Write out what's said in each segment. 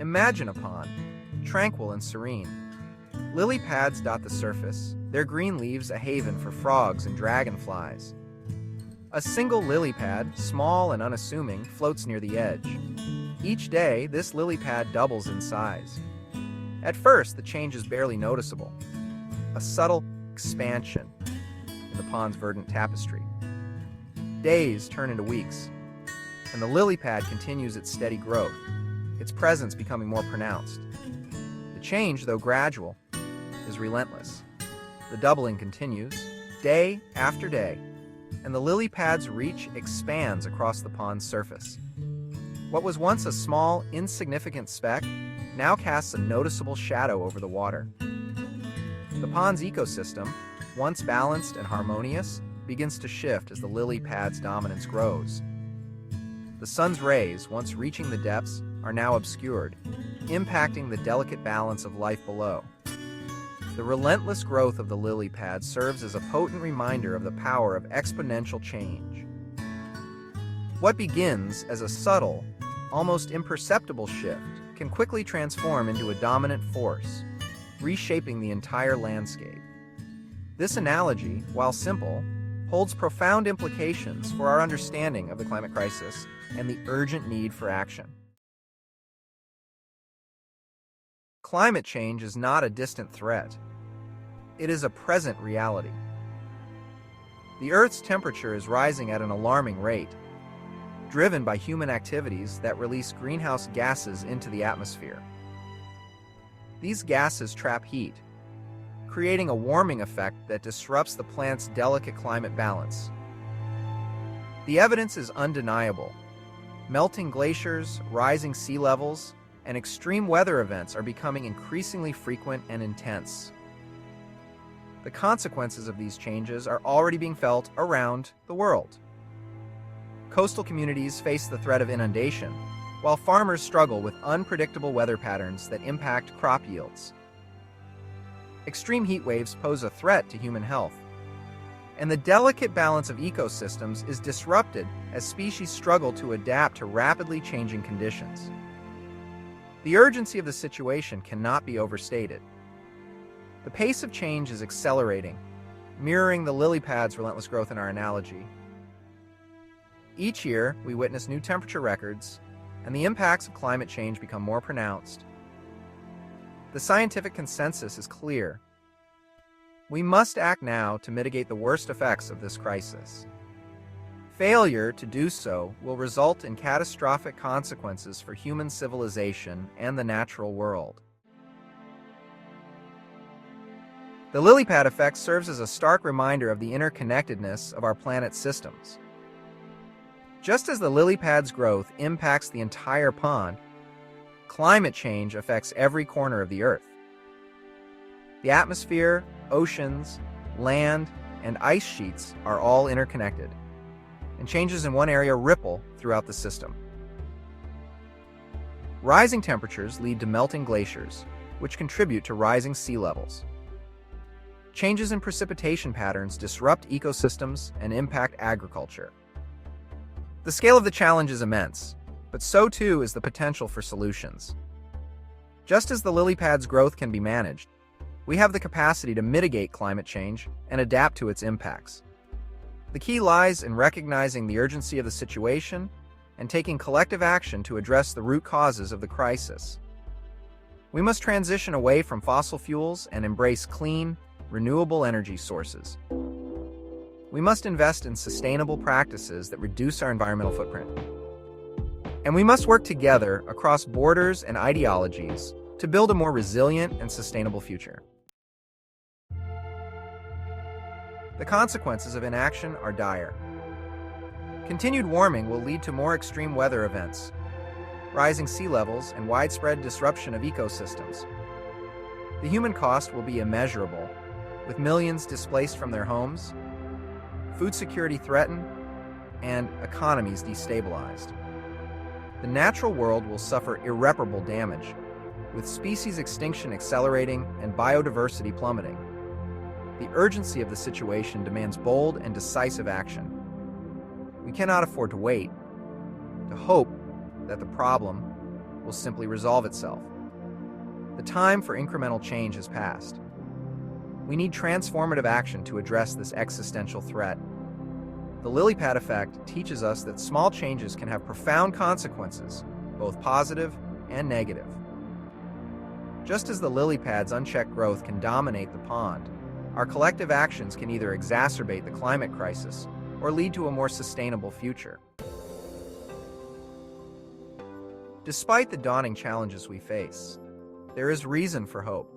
Imagine a pond, tranquil and serene. Lily pads dot the surface, their green leaves a haven for frogs and dragonflies. A single lily pad, small and unassuming, floats near the edge. Each day, this lily pad doubles in size. At first, the change is barely noticeable. A subtle expansion in the pond's verdant tapestry. Days turn into weeks, and the lily pad continues its steady growth, its presence becoming more pronounced. The change, though gradual, is relentless. The doubling continues, day after day, and the lily pad's reach expands across the pond's surface. What was once a small, insignificant speck now casts a noticeable shadow over the water. The pond's ecosystem, once balanced and harmonious, begins to shift as the lily pad's dominance grows. The sun's rays, once reaching the depths, are now obscured, impacting the delicate balance of life below. The relentless growth of the lily pad serves as a potent reminder of the power of exponential change. What begins as a subtle, almost imperceptible shift can quickly transform into a dominant force, reshaping the entire landscape. This analogy, while simple, holds profound implications for our understanding of the climate crisis and the urgent need for action. Climate change is not a distant threat. It is a present reality. The Earth's temperature is rising at an alarming rate, driven by human activities that release greenhouse gases into the atmosphere. These gases trap heat, creating a warming effect that disrupts the planet's delicate climate balance. The evidence is undeniable. Melting glaciers, rising sea levels, and extreme weather events are becoming increasingly frequent and intense. The consequences of these changes are already being felt around the world. Coastal communities face the threat of inundation, while farmers struggle with unpredictable weather patterns that impact crop yields. Extreme heat waves pose a threat to human health, and the delicate balance of ecosystems is disrupted as species struggle to adapt to rapidly changing conditions. The urgency of the situation cannot be overstated. The pace of change is accelerating, mirroring the lily pad's relentless growth in our analogy. Each year, we witness new temperature records, and the impacts of climate change become more pronounced. The scientific consensus is clear. We must act now to mitigate the worst effects of this crisis. Failure to do so will result in catastrophic consequences for human civilization and the natural world. The lily pad effect serves as a stark reminder of the interconnectedness of our planet's systems. Just as the lily pad's growth impacts the entire pond, climate change affects every corner of the Earth. The atmosphere, oceans, land, and ice sheets are all interconnected, and changes in one area ripple throughout the system. Rising temperatures lead to melting glaciers, which contribute to rising sea levels. Changes in precipitation patterns disrupt ecosystems and impact agriculture. The scale of the challenge is immense, but so too is the potential for solutions. Just as the lily pad's growth can be managed, we have the capacity to mitigate climate change and adapt to its impacts. The key lies in recognizing the urgency of the situation and taking collective action to address the root causes of the crisis. We must transition away from fossil fuels and embrace clean, renewable energy sources. We must invest in sustainable practices that reduce our environmental footprint. And we must work together across borders and ideologies to build a more resilient and sustainable future. The consequences of inaction are dire. Continued warming will lead to more extreme weather events, rising sea levels, and widespread disruption of ecosystems. The human cost will be immeasurable, with millions displaced from their homes, food security threatened, and economies destabilized. The natural world will suffer irreparable damage, with species extinction accelerating and biodiversity plummeting. The urgency of the situation demands bold and decisive action. We cannot afford to wait, to hope that the problem will simply resolve itself. The time for incremental change has passed. We need transformative action to address this existential threat. The Lilypad effect teaches us that small changes can have profound consequences, both positive and negative. Just as the lilypad's unchecked growth can dominate the pond, our collective actions can either exacerbate the climate crisis or lead to a more sustainable future. Despite the daunting challenges we face, there is reason for hope.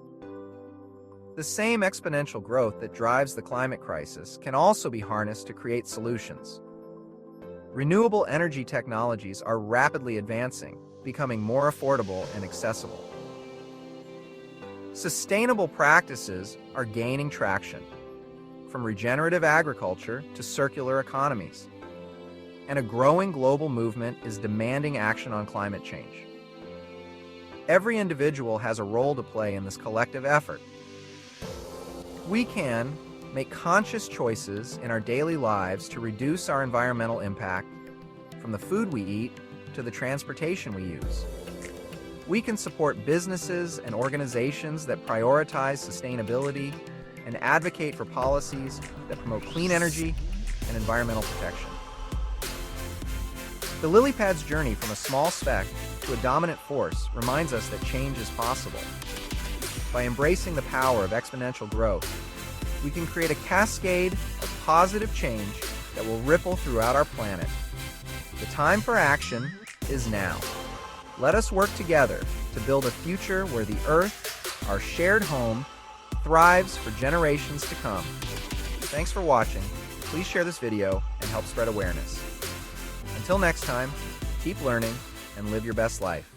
The same exponential growth that drives the climate crisis can also be harnessed to create solutions. Renewable energy technologies are rapidly advancing, becoming more affordable and accessible. Sustainable practices are gaining traction, from regenerative agriculture to circular economies. And a growing global movement is demanding action on climate change. Every individual has a role to play in this collective effort. We can make conscious choices in our daily lives to reduce our environmental impact, from the food we eat to the transportation we use. We can support businesses and organizations that prioritize sustainability and advocate for policies that promote clean energy and environmental protection. The Lilypad's journey from a small speck to a dominant force reminds us that change is possible. By embracing the power of exponential growth, we can create a cascade of positive change that will ripple throughout our planet. The time for action is now. Let us work together to build a future where the Earth, our shared home, thrives for generations to come. Thanks for watching. Please share this video and help spread awareness. Until next time, keep learning and live your best life.